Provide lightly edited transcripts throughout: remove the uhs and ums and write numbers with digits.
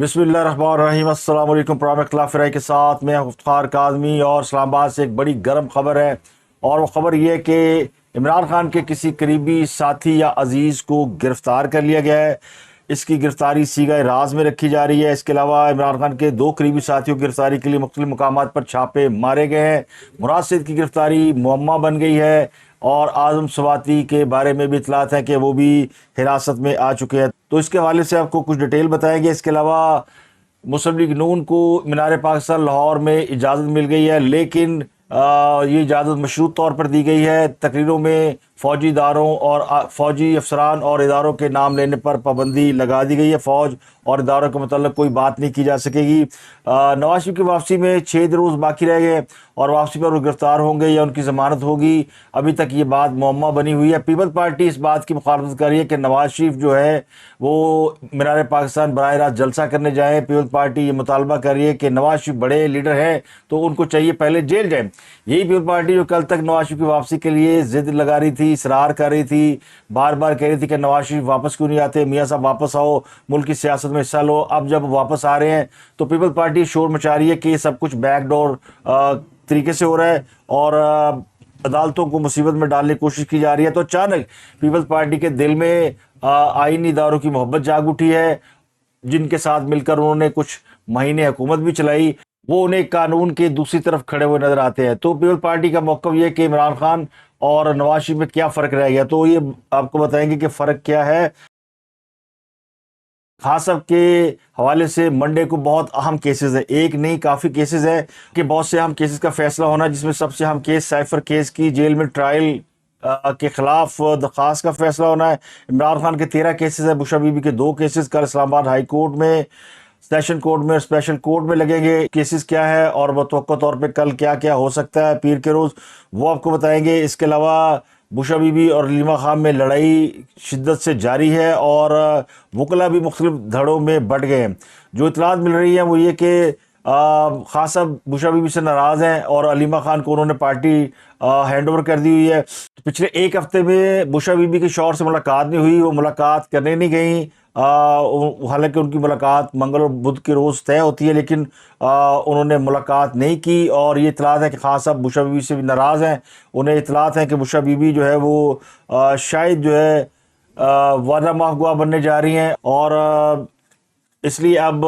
بسم اللہ الرحمن الرحیم۔ السلام علیکم۔ پروگرام اختلاف رائے کے ساتھ میں افتخار کاظمی، اور اسلام آباد سے ایک بڑی گرم خبر ہے، اور وہ خبر یہ ہے کہ عمران خان کے کسی قریبی ساتھی یا عزیز کو گرفتار کر لیا گیا ہے۔ اس کی گرفتاری سیگہ راز میں رکھی جا رہی ہے۔ اس کے علاوہ عمران خان کے 2 قریبی ساتھیوں کی گرفتاری کے لیے مختلف مقامات پر چھاپے مارے گئے ہیں۔ مراد سعید کی گرفتاری معمہ بن گئی ہے، اور اعظم سواتی کے بارے میں بھی اطلاعات ہیں کہ وہ بھی حراست میں آ چکے ہیں۔ تو اس کے حوالے سے آپ کو کچھ ڈیٹیل بتائیں گے۔ اس کے علاوہ مسلم لیگ نون کو مینار پاکستان لاہور میں اجازت مل گئی ہے، لیکن یہ اجازت مشروط طور پر دی گئی ہے۔ تقریروں میں فوجی اداروں اور فوجی افسران اور اداروں کے نام لینے پر پابندی لگا دی گئی ہے۔ فوج اور اداروں کے متعلق کوئی بات نہیں کی جا سکے گی۔ نواز شریف کی واپسی میں 6 روز باقی رہ گئے، اور واپسی پر وہ گرفتار ہوں گے یا ان کی ضمانت ہوگی، ابھی تک یہ بات معمہ بنی ہوئی ہے۔ پیپلز پارٹی اس بات کی مخالفت کر رہی ہے کہ نواز شریف جو ہے وہ مینار پاکستان براہ راست جلسہ کرنے جائیں۔ پیپلز پارٹی یہ مطالبہ کر رہی ہے کہ نواز شریف بڑے لیڈر ہیں تو ان کو چاہیے پہلے جیل جائیں۔ یہی پیپلز پارٹی جو کل تک نواز شریف کی واپسی کے لیے ضد لگا رہی تھی، اصرار کر رہی تھی، بار بار کہہ رہی تھی کہ نواز شریف واپس کیوں نہیں آتے، میاں صاحب واپس آؤ، ملک کی سیاست میں حصہ لو۔ اب جب واپس آ رہے ہیں تو پیپلز پارٹی شور مچا رہی ہے کہ یہ سب کچھ بیک ڈور طریقے سے ہو رہا ہے، اور عدالتوں کو مصیبت میں ڈالنے کی کوشش کی جا رہی ہے۔ تو اچانک پیپلز پارٹی کے دل میں آئینی اداروں کی محبت جاگ اٹھی ہے، جن کے ساتھ مل کر انہوں نے کچھ مہینے حکومت بھی چلائی، وہ انہیں قانون کے دوسری طرف کھڑے ہوئے نظر آتے ہیں۔ تو پیپلز پارٹی کا موقف یہ ہے کہ عمران خان اور نواز شریف میں کیا فرق رہ گیا، تو یہ آپ کو بتائیں گے کہ فرق کیا ہے۔ خاص صاحب کے حوالے سے منڈے کو بہت اہم کیسز ہیں، ایک نہیں کافی کیسز ہیں کہ بہت سے اہم کیسز کا فیصلہ ہونا، جس میں سب سے اہم کیس سائفر کیس کی جیل میں ٹرائل کے خلاف درخواست کا فیصلہ ہونا ہے۔ عمران خان کے 13 کیسز ہیں، بشرا بی بی کے 2 کیسز کل اسلام آباد ہائی کورٹ میں، سیشن کورٹ میں اور اسپیشل کورٹ میں لگیں گے۔ کیسز کیا ہے اور متوقع طور پہ کل کیا کیا ہو سکتا ہے پیر کے روز، وہ آپ کو بتائیں گے۔ اس کے علاوہ بشرا بی بی اور علیمہ خان میں لڑائی شدت سے جاری ہے، اور وکلا بھی مختلف دھڑوں میں بٹ گئے ہیں۔ جو اطلاعات مل رہی ہیں وہ یہ کہ خاص صاحب بشرا بی بی سے ناراض ہیں، اور علیمہ خان کو انہوں نے پارٹی ہینڈ اوور کر دی ہوئی ہے۔ پچھلے 1 ہفتے میں بشرا بی بی کے شوہر سے ملاقات نہیں ہوئی، وہ ملاقات کرنے نہیں گئیں، حالانکہ ان کی ملاقات منگل اور بدھ کے روز طے ہوتی ہے، لیکن انہوں نے ملاقات نہیں کی۔ اور یہ اطلاعات ہے کہ خاص صاحب بشرا بی بی سے بھی ناراض ہیں، انہیں اطلاعات ہیں کہ بشرا بی بی جو ہے وہ شاید جو ہے وعدہ معاف گواہ بننے جا رہی ہیں، اور اس لیے اب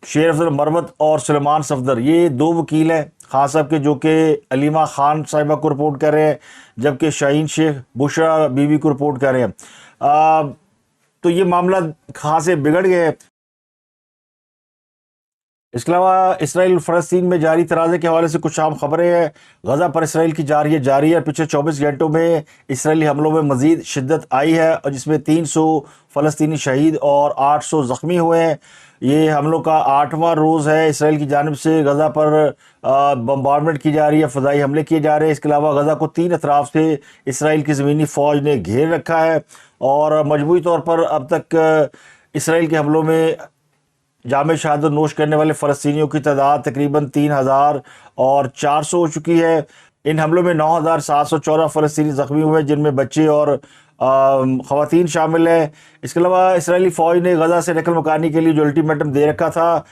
شیر افضل مرمت اور سلیمان صفدر یہ 2 وکیل ہیں خاص صاحب کے، جو کہ علیمہ خان صاحبہ کو رپورٹ کر رہے ہیں، جبکہ شاہین شیخ بشرا بی بی کو رپورٹ کر رہے ہیں۔ تو یہ معاملہ خاصے بگڑ گئے۔ اس کے علاوہ اسرائیل فلسطین میں جاری تنازع کے حوالے سے کچھ عام خبریں ہیں۔ غزہ پر اسرائیل کی جاری ہے۔ پچھلے 24 گھنٹوں میں اسرائیلی حملوں میں مزید شدت آئی ہے، اور جس میں 300 فلسطینی شہید اور 800 زخمی ہوئے ہیں۔ یہ حملوں کا 8واں روز ہے۔ اسرائیل کی جانب سے غزہ پر بمبارڈمنٹ کی جا رہی ہے، فضائی حملے کیے جا رہے ہیں۔ اس کے علاوہ غزہ کو 3 اطراف سے اسرائیل کی زمینی فوج نے گھیر رکھا ہے، اور مجموعی طور پر اب تک اسرائیل کے حملوں میں جامع شہادت نوش کرنے والے فلسطینیوں کی تعداد تقریباً 3400 ہو چکی ہے۔ ان حملوں میں 9714 فلسطینی زخمی ہوئے، جن میں بچے اور خواتین شامل ہیں۔ اس کے علاوہ اسرائیلی فوج نے غزہ سے نقل مکانی کے لیے جو الٹیمیٹم دے رکھا تھا،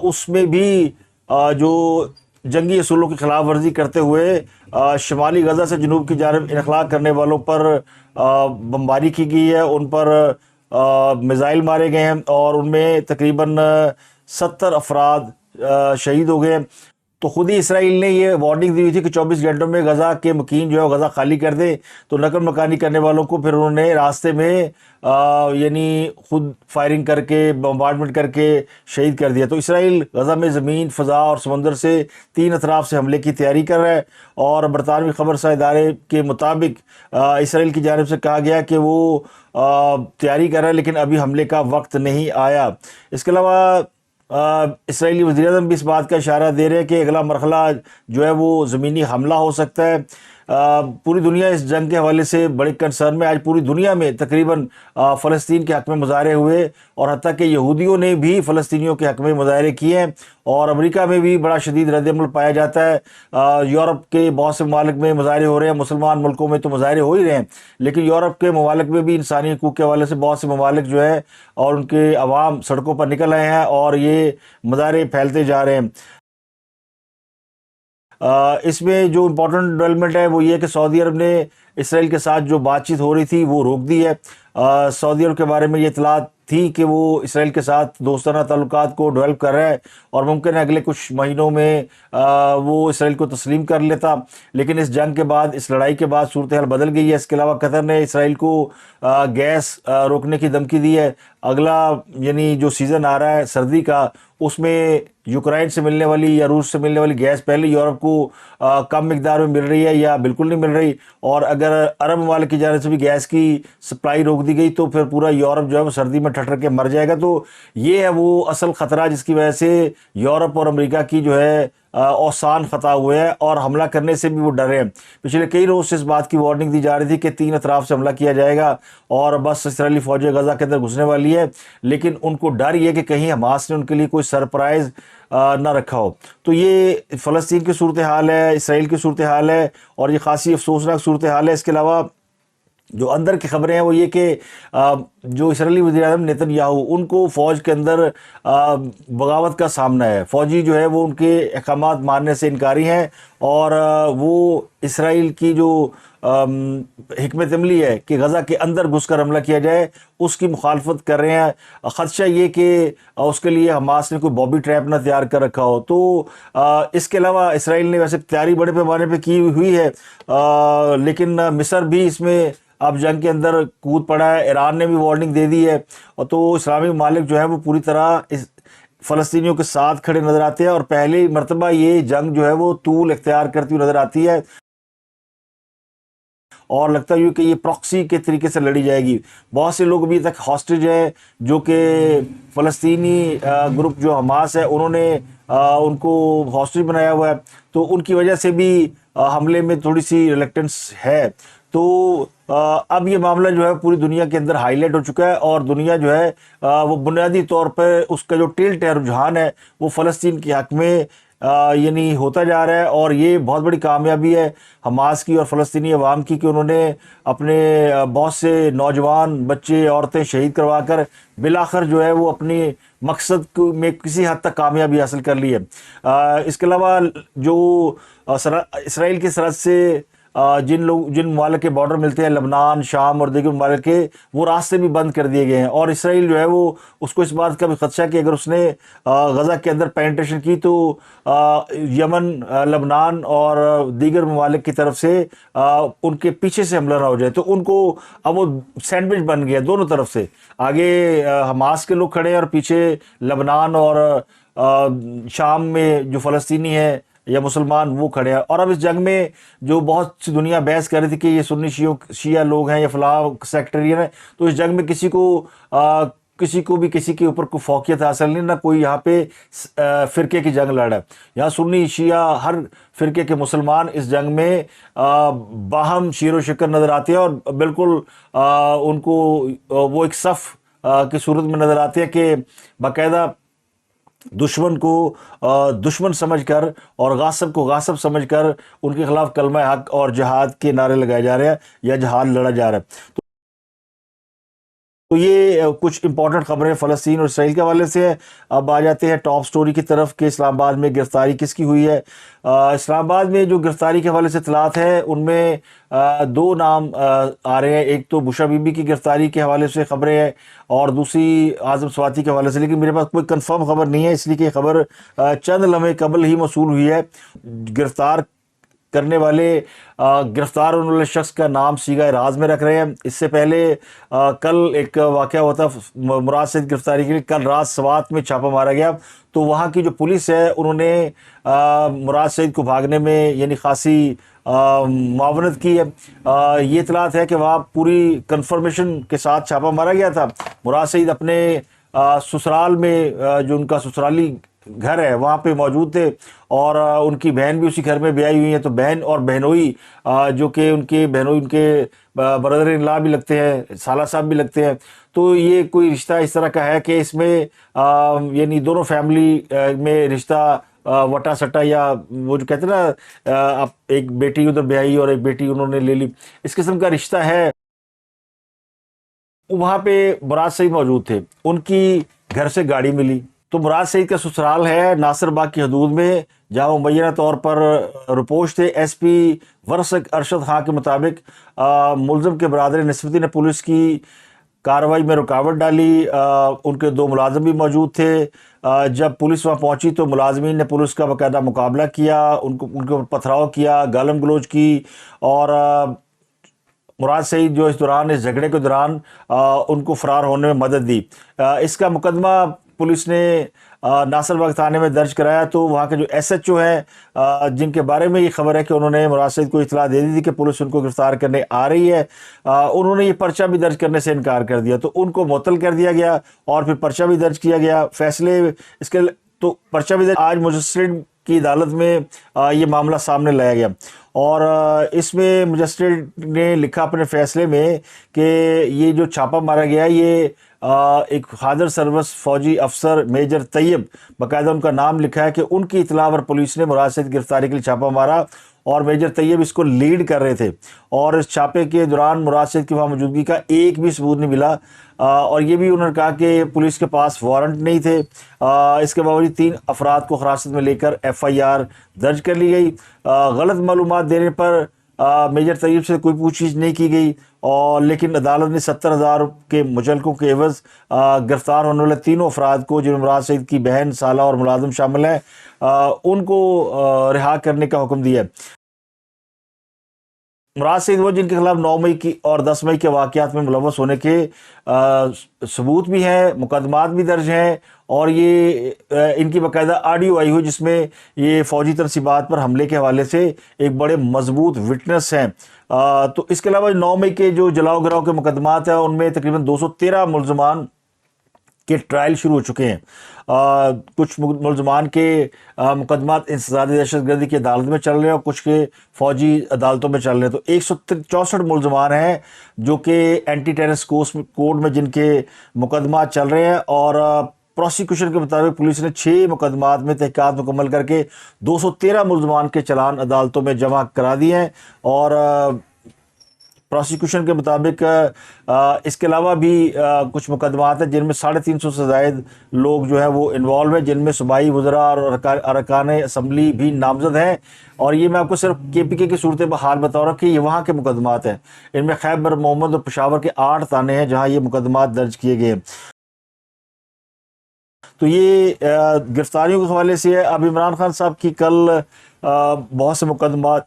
اس میں بھی جو جنگی اصولوں کی خلاف ورزی کرتے ہوئے شمالی غزہ سے جنوب کی جانب انخلا کرنے والوں پر بمباری کی گئی ہے، ان پر میزائل مارے گئے ہیں، اور ان میں تقریباً 70 افراد شہید ہو گئے۔ تو خود ہی اسرائیل نے یہ وارننگ دی ہوئی تھی کہ 24 گھنٹوں میں غزہ کے مکین جو ہے غزہ خالی کر دیں، تو نقل مکانی کرنے والوں کو پھر انہوں نے راستے میں یعنی خود فائرنگ کر کے بمبارڈمنٹ کر کے شہید کر دیا۔ تو اسرائیل غزہ میں زمین، فضا اور سمندر سے 3 اطراف سے حملے کی تیاری کر رہا ہے، اور برطانوی خبرساں ادارے کے مطابق اسرائیل کی جانب سے کہا گیا کہ وہ تیاری کر رہا ہے، لیکن ابھی حملے کا وقت نہیں آیا۔ اس کے علاوہ اسرائیلی وزیر اعظم بھی اس بات کا اشارہ دے رہے ہیں کہ اگلا مرحلہ جو ہے وہ زمینی حملہ ہو سکتا ہے۔ پوری دنیا اس جنگ کے حوالے سے بڑے کنسرن میں. آج پوری دنیا میں تقریباً فلسطین کے حق میں مظاہرے ہوئے, اور حتیٰ کہ یہودیوں نے بھی فلسطینیوں کے حق میں مظاہرے کیے ہیں, اور امریکہ میں بھی بڑا شدید رد عمل پایا جاتا ہے. یورپ کے بہت سے ممالک میں مظاہرے ہو رہے ہیں, مسلمان ملکوں میں تو مظاہرے ہو ہی رہے ہیں, لیکن یورپ کے ممالک میں بھی انسانی حقوق کے حوالے سے بہت سے ممالک جو ہے اور ان کے عوام سڑکوں پر نکل آئے ہیں, اور یہ مظاہرے پھیلتے جا رہے ہیں. اس میں جو امپورٹنٹ ڈیولپمنٹ ہے وہ یہ کہ سعودی عرب نے اسرائیل کے ساتھ جو بات چیت ہو رہی تھی وہ روک دی ہے. سعودی عرب کے بارے میں یہ اطلاعات تھی کہ وہ اسرائیل کے ساتھ دوستانہ تعلقات کو ڈیولپ کر رہا ہے, اور ممکن ہے اگلے کچھ مہینوں میں وہ اسرائیل کو تسلیم کر لیتا, لیکن اس جنگ کے بعد, اس لڑائی کے بعد صورتحال بدل گئی ہے. اس کے علاوہ قطر نے اسرائیل کو گیس روکنے کی دھمکی دی ہے. اگلا یعنی جو سیزن آ رہا ہے سردی کا, اس میں یوکرائن سے ملنے والی یا روس سے ملنے والی گیس پہلے یورپ کو کم مقدار میں مل رہی ہے یا بالکل نہیں مل رہی, اور اگر عرب ممالک کی جانب سے بھی گیس کی سپلائی روک دی گئی تو پھر پورا یورپ جو ہے وہ سردی میں ٹھٹر کے مر جائے گا. تو یہ ہے وہ اصل خطرہ جس کی وجہ سے یورپ اور امریکہ کی جو ہے اوسان خطا ہوئے ہیں, اور حملہ کرنے سے بھی وہ ڈرے ہیں. پچھلے کئی روز سے اس بات کی وارننگ دی جا رہی تھی کہ 3 اطراف سے حملہ کیا جائے گا اور بس اسرائیلی فوج غزہ کے اندر گھسنے والی ہے, لیکن ان کو ڈر یہ کہ کہیں حماس نے ان کے لیے کوئی سرپرائز نہ رکھا ہو. تو یہ فلسطین کی صورتحال ہے, اسرائیل کی صورتحال ہے, اور یہ خاصی افسوسناک صورتحال ہے. اس کے علاوہ جو اندر کی خبریں ہیں وہ یہ کہ جو اسرائیلی وزیر اعظم نیتن یاہو, ان کو فوج کے اندر بغاوت کا سامنا ہے. فوجی جو ہے وہ ان کے احکامات ماننے سے انکاری ہیں, اور وہ اسرائیل کی جو حکمت عملی ہے کہ غزہ کے اندر گھس کر حملہ کیا جائے اس کی مخالفت کر رہے ہیں. خدشہ یہ کہ اس کے لیے حماس نے کوئی بوبی ٹریپ نہ تیار کر رکھا ہو. تو اس کے علاوہ اسرائیل نے ویسے تیاری بڑے پیمانے پہ کی ہوئی ہے, لیکن مصر بھی اس میں اب جنگ کے اندر کود پڑا ہے. ایران نے بھی وارننگ دے دی ہے, اور تو اسلامی ممالک جو ہے وہ پوری طرح فلسطینیوں کے ساتھ کھڑے نظر آتے ہیں, اور پہلی مرتبہ یہ جنگ جو ہے وہ طول اختیار کرتی ہوئی نظر آتی ہے, اور لگتا ہے کہ یہ پراکسی کے طریقے سے لڑی جائے گی. بہت سے لوگ ابھی تک ہاسٹیج ہیں جو کہ فلسطینی گروپ جو حماس ہے انہوں نے ان کو ہاسٹیج بنایا ہوا ہے, تو ان کی وجہ سے بھی حملے میں تھوڑی سی ریلیکٹنس ہے. تو اب یہ معاملہ جو ہے پوری دنیا کے اندر ہائی لائٹ ہو چکا ہے, اور دنیا جو ہے وہ بنیادی طور پر اس کا جو ٹلٹ ہے, رجحان ہے, وہ فلسطین کے حق میں یعنی ہوتا جا رہا ہے. اور یہ بہت بڑی کامیابی ہے حماس کی اور فلسطینی عوام کی کہ انہوں نے اپنے بہت سے نوجوان بچے عورتیں شہید کروا کر بالآخر جو ہے وہ اپنی مقصد میں کسی حد تک کامیابی حاصل کر لی ہے. اس کے علاوہ جو اسرائیل کی سرحد سے جن ممالک کے بارڈر ملتے ہیں, لبنان, شام اور دیگر ممالک کے, وہ راستے بھی بند کر دیے گئے ہیں. اور اسرائیل جو ہے وہ اس کو اس بات کا بھی خدشہ ہے کہ اگر اس نے غزہ کے اندر پینٹریشن کی تو یمن, لبنان اور دیگر ممالک کی طرف سے ان کے پیچھے سے حملہ نہ ہو جائے. تو ان کو اب وہ سینڈوچ بن گیا دونوں طرف سے, آگے حماس کے لوگ کھڑے ہیں اور پیچھے لبنان اور شام میں جو فلسطینی ہیں یا مسلمان وہ کھڑے ہیں. اور اب اس جنگ میں جو بہت سی دنیا بحث کر رہی تھی کہ یہ سنی شیعہ لوگ ہیں یا فلاں سیکٹرین ہیں, تو اس جنگ میں کسی کو بھی کسی کے اوپر کوئی فوقیت حاصل نہیں, نہ کوئی یہاں پہ فرقے کی جنگ لڑا ہے. یہاں سنی شیعہ ہر فرقے کے مسلمان اس جنگ میں باہم شیر و شکر نظر آتے ہیں, اور بالکل ان کو وہ ایک صف کی صورت میں نظر آتے ہیں کہ باقاعدہ دشمن کو دشمن سمجھ کر اور غاصب کو غاصب سمجھ کر ان کے خلاف کلمہ حق اور جہاد کے نعرے لگائے جا رہے ہیں یا جہاد لڑا جا رہا ہے. تو یہ کچھ امپورٹنٹ خبریں فلسطین اور اسرائیل کے حوالے سے ہیں. اب آ جاتے ہیں ٹاپ سٹوری کی طرف کہ اسلام آباد میں گرفتاری کس کی ہوئی ہے. اسلام آباد میں جو گرفتاری کے حوالے سے اطلاعات ہیں ان میں 2 نام آ رہے ہیں. ایک تو بشرا بی بی کی گرفتاری کے حوالے سے خبریں ہیں, اور دوسری اعظم سواتی کے حوالے سے, لیکن میرے پاس کوئی کنفرم خبر نہیں ہے, اس لیے کہ خبر چند لمحے قبل ہی موصول ہوئی ہے. گرفتار کرنے والے گرفتار ہونے والے شخص کا نام صیغہ راز میں رکھ رہے ہیں. اس سے پہلے کل ایک واقعہ ہوا تھا مراد سعید گرفتاری کے لیے. کل رات سوات میں چھاپا مارا گیا, تو وہاں کی جو پولیس ہے انہوں نے مراد سعید کو بھاگنے میں یعنی خاصی معاونت کی ہے. یہ اطلاعات ہے کہ وہاں پوری کنفرمیشن کے ساتھ چھاپا مارا گیا تھا. مراد سعید اپنے سسرال میں جو ان کا سسرالی گھر ہے وہاں پہ موجود تھے، اور ان کی بہن بھی اسی گھر میں بیائی ہوئی ہیں، تو بہن اور بہنوئی جو کہ ان کے بہنوئی ان کے برادر ان لا بھی لگتے ہیں، سالہ صاحب بھی لگتے ہیں، تو یہ کوئی رشتہ اس طرح کا ہے کہ اس میں یعنی دونوں فیملی میں رشتہ وٹا سٹا، یا وہ جو کہتے ہیں نا آپ ایک بیٹی ادھر بیائی اور ایک بیٹی انہوں نے لے لی، اس قسم کا رشتہ ہے۔ وہاں پہ مراد سعید موجود تھے، ان کی گھر سے گاڑی ملی، تو مراد سعید کا سسرال ہے ناصر باغ کی حدود میں، جہاں مبینہ طور پر رپوش تھے۔ ایس پی ورثہ ارشد خان کے مطابق ملزم کے برادر نسبتی نے پولیس کی کارروائی میں رکاوٹ ڈالی، ان کے دو ملازم بھی موجود تھے۔ جب پولیس وہاں پہنچی تو ملازمین نے پولیس کا باقاعدہ مقابلہ کیا، ان کے اوپر پتھراؤ کیا، گالم گلوچ کی، اور مراد سعید جو اس دوران اس جھگڑے کے دوران ان کو فرار ہونے میں مدد دی۔ اس کا مقدمہ پولیس نے ناصر باغ تھانے میں درج کرایا، تو وہاں کے جو ایس ایچ او ہیں جن کے بارے میں یہ خبر ہے کہ انہوں نے مراد سعید کو اطلاع دے دی تھی کہ پولیس ان کو گرفتار کرنے آ رہی ہے، انہوں نے یہ پرچہ بھی درج کرنے سے انکار کر دیا، تو ان کو معطل کر دیا گیا اور پھر پرچہ بھی درج کیا گیا۔ فیصلے اس کے تو پرچہ بھی درج، آج مجسٹریٹ کی عدالت میں یہ معاملہ سامنے لایا گیا، اور اس میں مجسٹریٹ نے لکھا اپنے فیصلے میں کہ یہ جو چھاپہ مارا گیا یہ ایک حاضر سروس فوجی افسر میجر طیب، باقاعدہ ان کا نام لکھا ہے کہ ان کی اطلاع پر پولیس نے مراد سعید کی گرفتاری کے لیے چھاپہ مارا، اور میجر طیب اس کو لیڈ کر رہے تھے، اور اس چھاپے کے دوران مراد سعید کی وہاں موجودگی کا ایک بھی ثبوت نہیں ملا، اور یہ بھی انہوں نے کہا کہ پولیس کے پاس وارنٹ نہیں تھے۔ اس کے باوجود 3 افراد کو حراست میں لے کر ایف آئی آر درج کر لی گئی۔ غلط معلومات دینے پر میجر طیب سے کوئی پوچھ گچھ نہیں کی گئی، اور لیکن عدالت نے 70,000 کے مچلقوں کے عوض گرفتار ہونے والے تینوں افراد کو، جن میں مراد سعید کی بہن، سالہ اور ملازم شامل ہیں، ان کو رہا کرنے کا حکم دیا ہے۔ مراد سعید وہ جن کے خلاف 9 مئی کی اور 10 مئی کے واقعات میں ملوث ہونے کے ثبوت بھی ہیں، مقدمات بھی درج ہیں، اور یہ ان کی باقاعدہ آڈیو آئی ہوئی جس میں یہ فوجی تنصیبات پر حملے کے حوالے سے ایک بڑے مضبوط وٹنس ہیں۔ تو اس کے علاوہ 9 مئی کے جو جلاؤ گراؤ کے مقدمات ہیں ان میں تقریباً 213 ملزمان کے ٹرائل شروع ہو چکے ہیں۔ کچھ ملزمان کے مقدمات انسدادی دہشت گردی کی عدالت میں چل رہے ہیں، اور کچھ کے فوجی عدالتوں میں چل رہے ہیں، تو 164 ملزمان ہیں جو کہ اینٹی ٹیررسٹ کوڈ میں جن کے مقدمات چل رہے ہیں، اور پروسیکیوشن کے مطابق پولیس نے 6 مقدمات میں تحقیقات مکمل کر کے 213 ملزمان کے چلان عدالتوں میں جمع کرا دیے ہیں، اور پروسیکیوشن کے مطابق اس کے علاوہ بھی کچھ مقدمات ہیں جن میں 350 سے زائد لوگ جو ہیں وہ انوالو ہیں، جن میں صوبائی وزراء اور ارکان اسمبلی بھی نامزد ہیں، اور یہ میں آپ کو صرف کے پی کے کی صورت حال بتا رہا ہوں کہ یہ وہاں کے مقدمات ہیں۔ ان میں خیبر، محمد اور پشاور کے 8 تانے ہیں جہاں یہ مقدمات درج کیے گئے ہیں۔ تو یہ گرفتاریوں کے حوالے سے ہے۔ اب عمران خان صاحب کی کل بہت سے مقدمات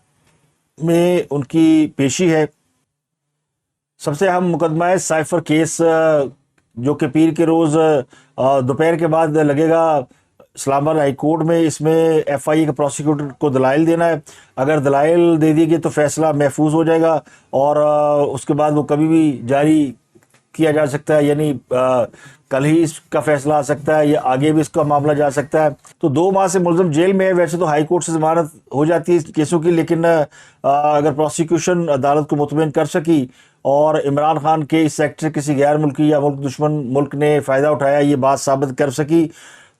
میں ان کی پیشی ہے۔ سب سے اہم مقدمہ ہے سائفر کیس، جو کہ پیر کے روز دوپہر کے بعد لگے گا اسلام آباد ہائی کورٹ میں۔ اس میں ایف آئی اے کے پروسیکیوٹر کو دلائل دینا ہے، اگر دلائل دے دی گئی تو فیصلہ محفوظ ہو جائے گا، اور اس کے بعد وہ کبھی بھی جاری کیا جا سکتا ہے، یعنی کل ہی اس کا فیصلہ آ سکتا ہے یا آگے بھی اس کا معاملہ جا سکتا ہے۔ تو 2 ماہ سے ملزم جیل میں ہے۔ ویسے تو ہائی کورٹ سے ضمانت ہو جاتی ہے اس کیسوں کی، لیکن اگر پروسیکیوشن عدالت کو مطمئن کر سکی اور عمران خان کے اس ایکٹ سے کسی غیر ملکی یا ملک دشمن ملک نے فائدہ اٹھایا، یہ بات ثابت کر سکی،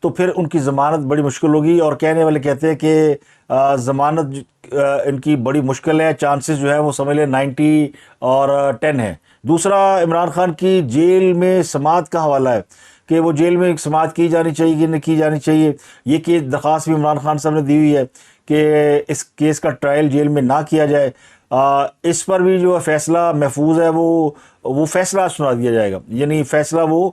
تو پھر ان کی ضمانت بڑی مشکل ہوگی، اور کہنے والے کہتے ہیں کہ ضمانت ان کی بڑی مشکل ہے، چانسز جو ہے وہ سمجھ لیں 90 اور 10 ہے۔ دوسرا، عمران خان کی جیل میں سماعت کا حوالہ ہے کہ وہ جیل میں سماعت کی جانی چاہیے کہ نہیں کی جانی چاہیے۔ یہ درخواست بھی عمران خان صاحب نے دی ہوئی ہے کہ اس کیس کا ٹرائل جیل میں نہ کیا جائے۔ اس پر بھی جو فیصلہ محفوظ ہے وہ فیصلہ سنا دیا جائے گا، یعنی فیصلہ وہ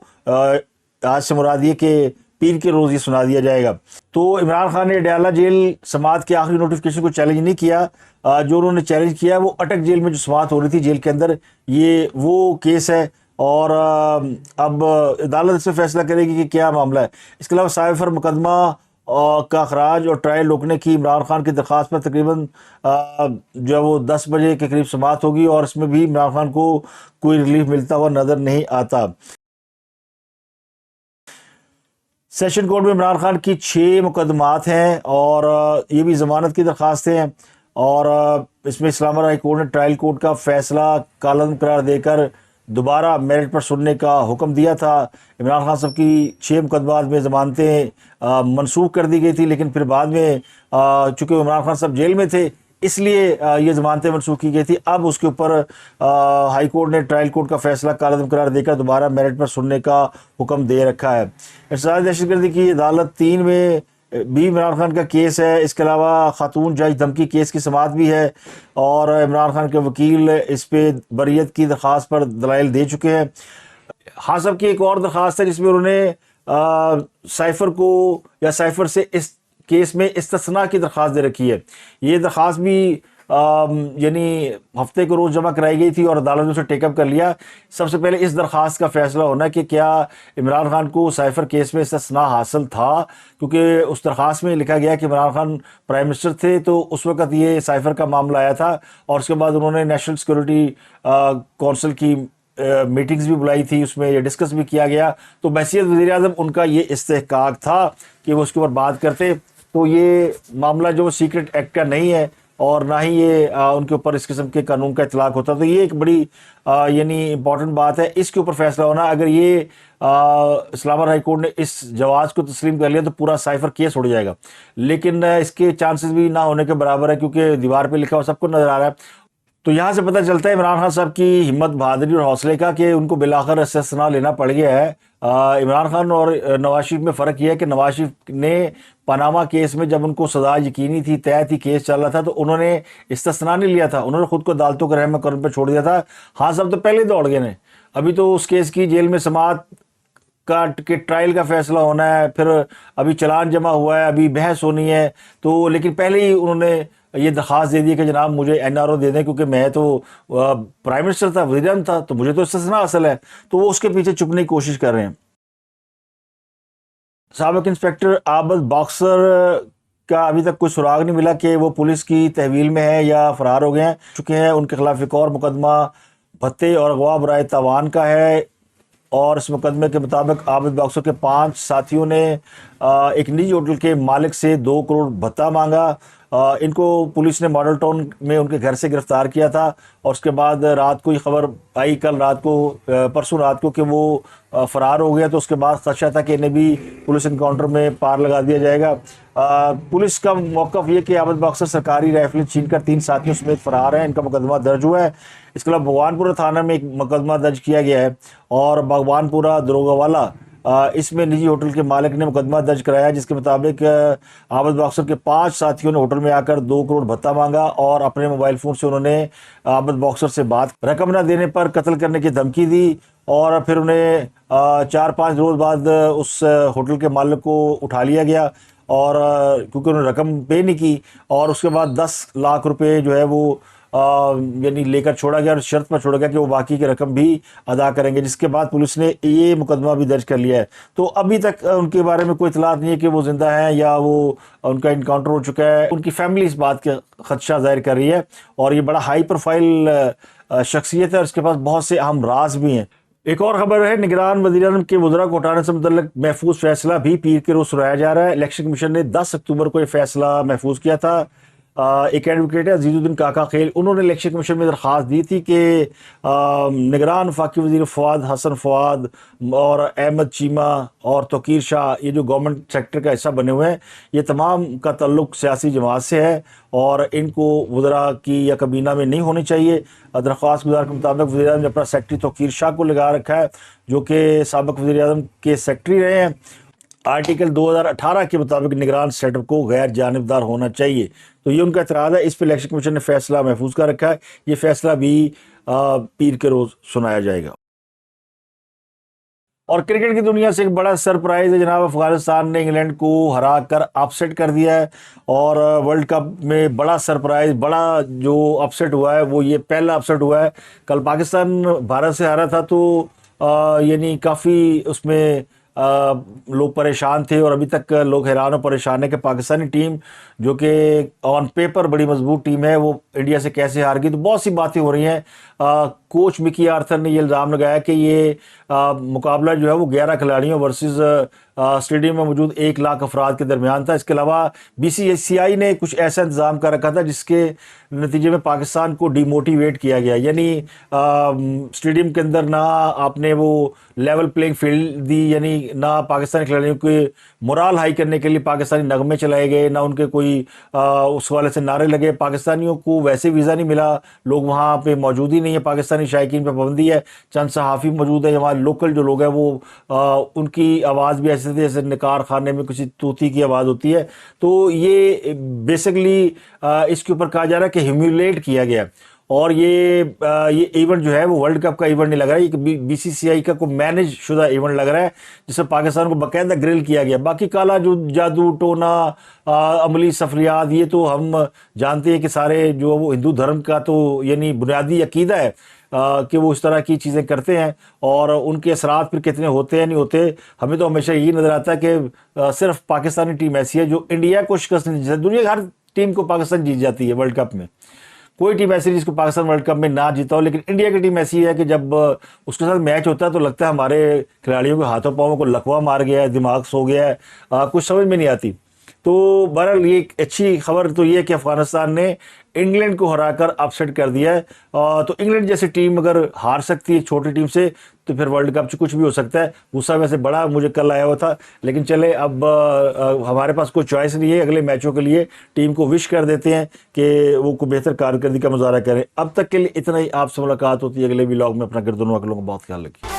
آج سے مراد یہ کہ پیر کے روز یہ سنا دیا جائے گا۔ تو عمران خان نے ڈیالہ جیل سماعت کے آخری نوٹیفکیشن کو چیلنج نہیں کیا، جو انہوں نے چیلنج کیا وہ اٹک جیل میں جو سماعت ہو رہی تھی جیل کے اندر، یہ وہ کیس ہے، اور اب عدالت اس میں فیصلہ کرے گی کہ کیا معاملہ ہے۔ اس کے علاوہ سائفر مقدمہ کا اخراج اور ٹرائل روکنے کی عمران خان کی درخواست پر تقریباً جو ہے وہ 10 بجے کے قریب سماعت ہوگی، اور اس میں بھی عمران خان کو کوئی ریلیف ملتا ہوا نظر نہیں آتا۔ سیشن کورٹ میں عمران خان کی 6 مقدمات ہیں اور یہ بھی ضمانت کی درخواستیں ہیں، اور اس میں اسلام آباد ہائی کورٹ نے ٹرائل کورٹ کا فیصلہ کالعدم قرار دے کر دوبارہ میرٹ پر سننے کا حکم دیا تھا۔ عمران خان صاحب کی 6 مقدمات میں ضمانتیں منسوخ کر دی گئی تھی، لیکن پھر بعد میں چونکہ عمران خان صاحب جیل میں تھے اس لیے یہ ضمانتیں منسوخ کی گئی تھی۔ اب اس کے اوپر ہائی کورٹ نے ٹرائل کورٹ کا فیصلہ کالعدم قرار دے کر دوبارہ میرٹ پر سننے کا حکم دے رکھا ہے۔ احتساب دہشت گردی کی عدالت 3 میں بھی عمران خان کا کیس ہے، اس کے علاوہ خاتون جج دھمکی کیس کی سماعت بھی ہے، اور عمران خان کے وکیل اس پہ بریت کی درخواست پر دلائل دے چکے ہیں۔ خان صاحب کی ایک اور درخواست ہے جس میں انہوں نے سائفر کو یا سائفر سے اس کیس میں استثناء کی درخواست دے رکھی ہے۔ یہ درخواست بھی یعنی ہفتے کو روز جمع کرائی گئی تھی اور عدالت نے اسے ٹیک اپ کر لیا۔ سب سے پہلے اس درخواست کا فیصلہ ہونا کہ کیا عمران خان کو سائفر کیس میں استثناء حاصل تھا، کیونکہ اس درخواست میں لکھا گیا کہ عمران خان پرائم منسٹر تھے تو اس وقت یہ سائفر کا معاملہ آیا تھا، اور اس کے بعد انہوں نے نیشنل سیکورٹی کونسل کی میٹنگز بھی بلائی تھی، اس میں یہ ڈسکس بھی کیا گیا، تو بحیثیت وزیر اعظم ان کا یہ استحقاق تھا کہ وہ اس کے اوپر بات کرتے۔ تو یہ معاملہ جو سیکرٹ ایکٹ کا نہیں ہے اور نہ ہی یہ ان کے اوپر اس قسم کے قانون کا اطلاق ہوتا، تو یہ ایک بڑی یعنی امپورٹنٹ بات ہے، اس کے اوپر فیصلہ ہونا۔ اگر یہ اسلام آباد ہائی کورٹ نے اس جواز کو تسلیم کر لیا تو پورا سائفر کیس اڑ جائے گا، لیکن اس کے چانسز بھی نہ ہونے کے برابر ہے، کیونکہ دیوار پہ لکھا ہوا سب کو نظر آ رہا ہے۔ تو یہاں سے پتہ چلتا ہے عمران خان صاحب کی ہمت، بہادری اور حوصلے کا کہ ان کو بالآخر استثناء لینا پڑ گیا ہے۔ عمران خان اور نواز شریف میں فرق یہ ہے کہ نواز شریف نے پاناما کیس میں جب ان کو سزا یقینی تھی، طے تھی، کیس چل رہا تھا، تو انہوں نے استثناء نہیں لیا تھا، انہوں نے خود کو عدالتوں کے رحم کرم پہ چھوڑ دیا تھا۔ خان صاحب تو پہلے دوڑ گئے ہیں، ابھی تو اس کیس کی جیل میں سماعت کا ٹرائل کا فیصلہ ہونا ہے، پھر ابھی چلان جمع ہوا ہے، ابھی بحث ہونی ہے، تو لیکن پہلے ہی انہوں نے یہ درخواست دے دی کہ جناب مجھے این آر او دے دیں، کیونکہ میں تو پرائم منسٹر تھا، وزیر اعظم تھا، تو مجھے تو استثناء حاصل ہے، تو وہ اس کے پیچھے چھپنے کی کوشش کر رہے ہیں۔ سابق انسپیکٹر عابد باکسر کا ابھی تک کوئی سراغ نہیں ملا کہ وہ پولیس کی تحویل میں ہے یا فرار ہو گئے ہیں چکے ہیں۔ ان کے خلاف ایک اور مقدمہ بھتے اور اغوا برائے تاوان کا ہے، اور اس مقدمے کے مطابق عابد باکسر کے 5 ساتھیوں نے ایک نجی ہوٹل کے مالک سے 2 کروڑ بھتہ مانگا۔ ان کو پولیس نے ماڈل ٹاؤن میں ان کے گھر سے گرفتار کیا تھا، اور اس کے بعد رات کو یہ خبر آئی، کل رات کو، پرسوں رات کو، کہ وہ فرار ہو گیا، تو اس کے بعد خدشہ تھا کہ انہیں بھی پولیس انکاؤنٹر میں پار لگا دیا جائے گا۔ پولیس کا موقف یہ کہ عابد باکسر سرکاری رائفلیں چھین کر 3 ساتھیوں سمیت فرار ہیں، ان کا مقدمہ درج ہوا ہے۔ اس کے علاوہ بھگوان پورہ تھانہ میں ایک مقدمہ درج کیا گیا ہے، اور بھگوان پورہ دروگہ والا اس میں نجی ہوٹل کے مالک نے مقدمہ درج کرایا، جس کے مطابق عابد باکسر کے 5 ساتھیوں نے ہوٹل میں آ کر 2 کروڑ بھتہ مانگا، اور اپنے موبائل فون سے انہوں نے عابد باکسر سے بات، رقم نہ دینے پر قتل کرنے کی دھمکی دی، اور پھر انہیں 4-5 روز بعد اس ہوٹل کے مالک کو اٹھا لیا گیا، اور کیونکہ انہوں نے رقم پے نہیں کی، اور اس کے بعد 10 لاکھ روپے جو ہے وہ یعنی لے کر چھوڑا گیا، اور شرط پر چھوڑا گیا کہ وہ باقی کی رقم بھی ادا کریں گے، جس کے بعد پولیس نے یہ مقدمہ بھی درج کر لیا ہے۔ تو ابھی تک ان کے بارے میں کوئی اطلاعات نہیں ہے کہ وہ زندہ ہیں یا وہ ان کا انکاؤنٹر ہو چکا ہے۔ ان کی فیملی اس بات کا خدشہ ظاہر کر رہی ہے، اور یہ بڑا ہائی پروفائل شخصیت ہے، اور اس کے پاس بہت سے اہم راز بھی ہیں۔ ایک اور خبر ہے، نگران وزیر اعظم کے وزراء کو ہٹانے سے متعلق محفوظ فیصلہ بھی پیر کے روز سنایا جا رہا ہے۔ الیکشن کمیشن نے 10 اکتوبر کو یہ فیصلہ محفوظ کیا تھا۔ ایک ایڈوکیٹ ہے عزیز الدین کاکا خیل، انہوں نے الیکشن کمیشن میں درخواست دی تھی کہ نگران وفاقی وزیر فواد حسن فواد اور احمد چیمہ اور توقیر شاہ، یہ جو گورنمنٹ سیکٹر کا حصہ بنے ہوئے ہیں، یہ تمام کا تعلق سیاسی جماعت سے ہے، اور ان کو وزراء کی یا کابینہ میں نہیں ہونی چاہیے۔ درخواست گزار کے مطابق وزیر اعظم نے اپنا سیکٹری توقیر شاہ کو لگا رکھا ہے، جو کہ سابق وزیر اعظم کے سیکٹری رہے ہیں۔ آرٹیکل 2018 کے مطابق نگران سیٹ اپ کو غیر جانبدار ہونا چاہیے، تو یہ ان کا اعتراض ہے۔ اس پہ الیکشن کمیشن نے فیصلہ محفوظ کر رکھا ہے، یہ فیصلہ بھی پیر کے روز سنایا جائے گا۔ اور کرکٹ کی دنیا سے ایک بڑا سرپرائز ہے جناب، افغانستان نے انگلینڈ کو ہرا کر اپ سیٹ کر دیا ہے، اور ورلڈ کپ میں بڑا سرپرائز، بڑا جو اپ سیٹ ہوا ہے وہ یہ پہلا اپ سیٹ ہوا ہے۔ کل پاکستان بھارت سے ہارا تھا، تو یعنی کافی اس میں لوگ پریشان تھے، اور ابھی تک لوگ حیران و پریشان ہیں کہ پاکستانی ٹیم جو کہ آن پیپر بڑی مضبوط ٹیم ہے، وہ انڈیا سے کیسے ہار گئی۔ تو بہت سی باتیں ہو رہی ہیں، کوچ مکی آرتھر نے یہ الزام لگایا کہ یہ مقابلہ جو ہے وہ 11 کھلاڑیوں ورسز اسٹیڈیم میں موجود 1 لاکھ افراد کے درمیان تھا۔ اس کے علاوہ BCCI نے کچھ ایسا انتظام کر رکھا تھا جس کے نتیجے میں پاکستان کو ڈی موٹیویٹ کیا گیا، یعنی اسٹیڈیم کے اندر نہ آپ نے وہ لیول پلینگ فیلڈ دی، یعنی نہ پاکستانی کھلاڑیوں کے مورال ہائی کرنے کے لیے پاکستانی نغمے چلائے گئے، نہ ان کے کوئی اس والے سے نعرے لگے۔ پاکستانیوں کو ویسے ویزا نہیں ملا، لوگ وہاں پہ موجود ہی نہیں ہے، پاکستانی شائقین پہ پابندی ہے، چند صحافی موجود ہے، ہمارے لوکل جو لوگ ہیں وہ ان کی آواز بھی ایسے تھے جیسے نکار خانے میں کسی طوطی کی آواز ہوتی ہے۔ تو یہ بیسکلی اس کے اوپر کہا جا رہا ہے کہ ہیومیلیٹ کیا گیا، اور یہ ایونٹ جو ہے وہ ورلڈ کپ کا ایونٹ نہیں لگ رہا ہے، یہ BCCI کا کوئی مینج شدہ ایونٹ لگ رہا ہے جس میں پاکستان کو باقاعدہ گرل کیا گیا۔ باقی کالا جو جادو ٹونا عملی سفریات یہ تو ہم جانتے ہیں کہ سارے جو وہ ہندو دھرم کا تو یعنی بنیادی عقیدہ ہے کہ وہ اس طرح کی چیزیں کرتے ہیں، اور ان کے اثرات پھر کتنے ہوتے ہیں نہیں ہوتے۔ ہمیں تو ہمیشہ یہی نظر آتا ہے کہ صرف پاکستانی ٹیم ایسی ہے جو انڈیا کو شکست نہیں جیتا، دنیا کی ہر ٹیم کو پاکستان جیت جاتی ہے ورلڈ کپ میں، کوئی ٹیم ایسی جس کو پاکستان ورلڈ کپ میں نہ جیتا ہو، لیکن انڈیا کی ٹیم ایسی ہے کہ جب اس کے ساتھ میچ ہوتا ہے تو لگتا ہے ہمارے کھلاڑیوں کے ہاتھوں پاؤں کو لکوا مار گیا ہے، دماغ سو گیا ہے، کچھ سمجھ میں نہیں آتی۔ تو بہرحال یہ ایک اچھی خبر تو یہ ہے کہ افغانستان نے انگلینڈ کو ہرا کر اپسیٹ کر دیا ہے، تو انگلینڈ جیسی ٹیم اگر ہار سکتی ہے ایک چھوٹی ٹیم سے تو پھر ورلڈ کپ سے کچھ بھی ہو سکتا ہے۔ غصہ ویسے بڑا مجھے کل آیا ہوا تھا، لیکن چلے اب ہمارے پاس کوئی چوائس نہیں ہے، اگلے میچوں کے لیے ٹیم کو وش کر دیتے ہیں کہ وہ کوئی بہتر کارکردگی کا مظاہرہ کریں۔ اب تک کے لیے اتنا ہی، آپ سے ملاقات ہوتی ہے اگلے ولاگ میں۔ اپنا گردنوں اگلوں کو بہت خیال رکھیے۔